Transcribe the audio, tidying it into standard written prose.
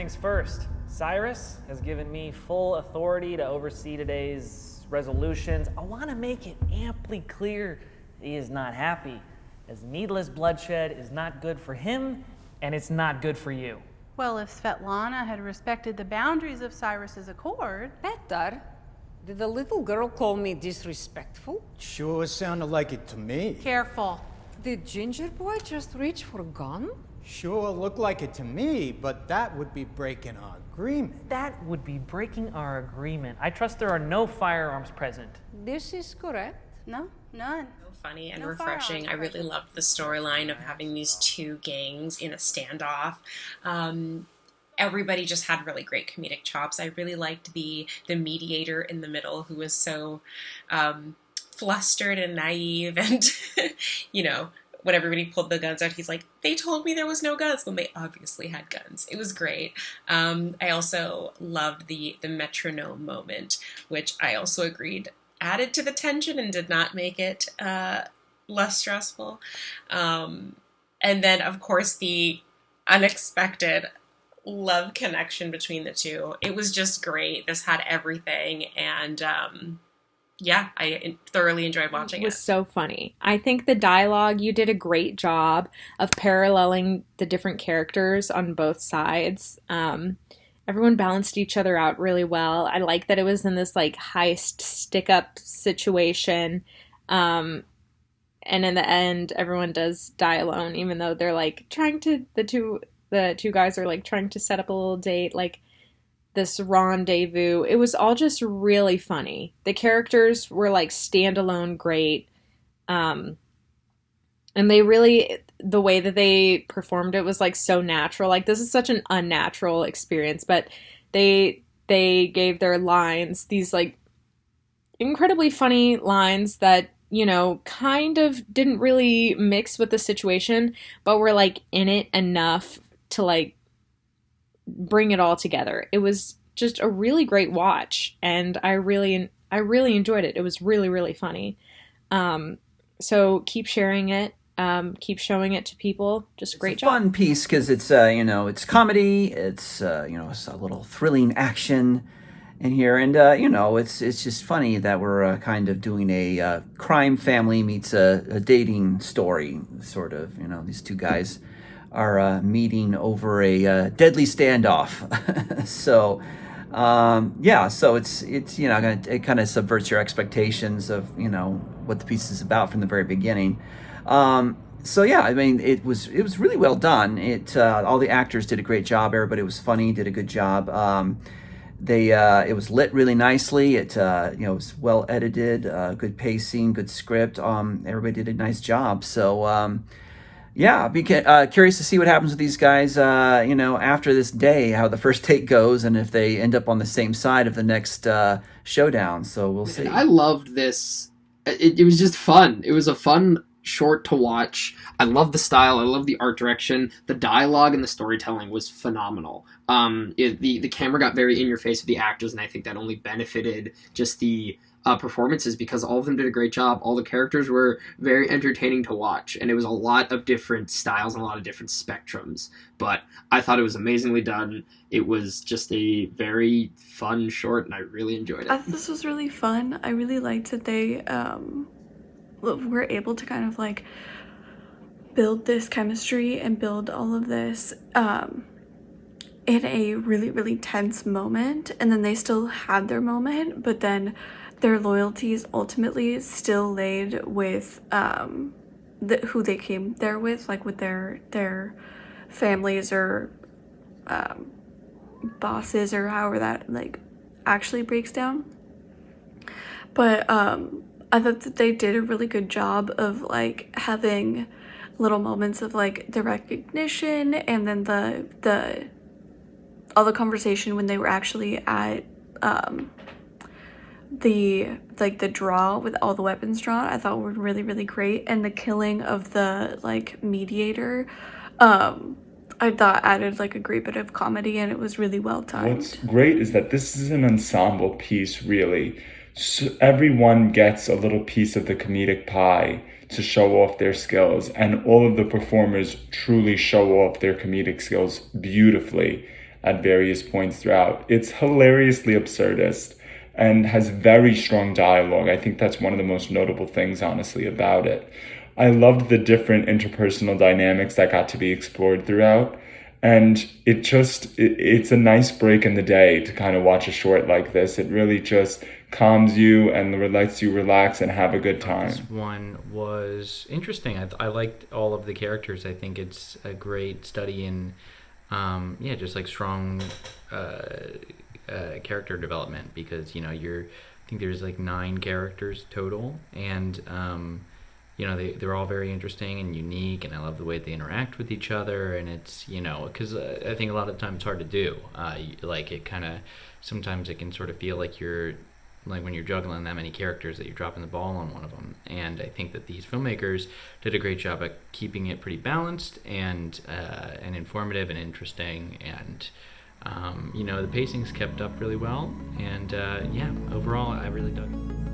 things first. Cyrus has given me full authority to oversee today's resolutions. I want to make it amply clear he is not happy, as needless bloodshed is not good for him, and it's not good for you. Well, if Svetlana had respected the boundaries of Cyrus's accord... Petar, did the little girl call me disrespectful? Sure sounded like it to me. Careful. Did Ginger Boy just reach for a gun? Sure looked like it to me, but that would be breaking our agreement. That would be breaking our agreement. I trust there are no firearms present. This is correct. No, none. Funny and No refreshing. firearms I really present. loved the storyline of having these two gangs in a standoff. Everybody just had really great comedic chops. I really liked the mediator in the middle, who was so flustered and naive, and when everybody pulled the guns out, he's like, they told me there was no guns when they obviously had guns. It was great. I also loved the metronome moment, which I also agreed added to the tension and did not make it less stressful. And then, of course, the unexpected love connection between the two. It was just great. This had everything, and I thoroughly enjoyed watching it. It was so funny. I think the dialogue, you did a great job of paralleling the different characters on both sides. Everyone balanced each other out really well. I like that it was in this like heist stick-up situation. And in the end, everyone does die alone, even though they're like the two guys are like trying to set up a little date, like this rendezvous. It was all just really funny. The characters were like standalone great. And they really, the way that they performed it was like so natural. Like this is such an unnatural experience, but they gave their lines, these like incredibly funny lines that, kind of didn't really mix with the situation, but were like in it enough to like bring it all together. It was just a really great watch, and I really enjoyed it. It was really, really funny. So keep sharing it. Keep showing it to people. Just great job. Fun piece because it's it's comedy. It's it's a little thrilling action in here, and it's just funny that we're kind of doing a crime family meets a dating story, sort of. These two guys are meeting over a deadly standoff. So so it's it kind of subverts your expectations of what the piece is about from the very beginning. It was really well done. All the actors did a great job. Everybody was funny, did a good job. It was lit really nicely. It was well edited, good pacing, good script. Everybody did a nice job. So I'd be curious to see what happens with these guys, after this day, how the first take goes, and if they end up on the same side of the next showdown. So we'll see. I loved this. It was just fun. It was a fun short to watch. I love the style. I love the art direction. The dialogue and the storytelling was phenomenal. The camera got very in your face with the actors, and I think that only benefited just the performances, because all of them did a great job. All the characters were very entertaining to watch, and it was a lot of different styles and a lot of different spectrums. But I thought it was amazingly done. It was just a very fun short, and I really enjoyed it. I thought this was really fun. I really liked that they were able to kind of like build this chemistry and build all of this in a really, really tense moment, and then they still had their moment, but then their loyalties ultimately still laid with who they came there with, like with their families or bosses, or however that like actually breaks down. But I thought that they did a really good job of like having little moments of like the recognition, and then the all the conversation when they were actually at the draw with all the weapons drawn, I thought were really, really great. And the killing of the like mediator, I thought added like a great bit of comedy, and it was really well timed. What's great is that this is an ensemble piece, really. So everyone gets a little piece of the comedic pie to show off their skills, and all of the performers truly show off their comedic skills beautifully. at various points throughout. It's hilariously absurdist and has very strong dialogue. I think that's one of the most notable things, honestly, about it. I loved the different interpersonal dynamics that got to be explored throughout. And it's a nice break in the day to kind of watch a short like this. It really just calms you and lets you relax and have a good time. This one was interesting. I liked all of the characters. I think it's a great study in, just like strong character development, because I think there's like 9 characters total, and they're all very interesting and unique, and I love the way they interact with each other. And it's because I think a lot of the time it's hard to do. Sometimes it can sort of feel like you're like when you're juggling that many characters that you're dropping the ball on one of them. And I think that these filmmakers did a great job at keeping it pretty balanced and informative and interesting. And the pacing's kept up really well. And overall, I really dug it.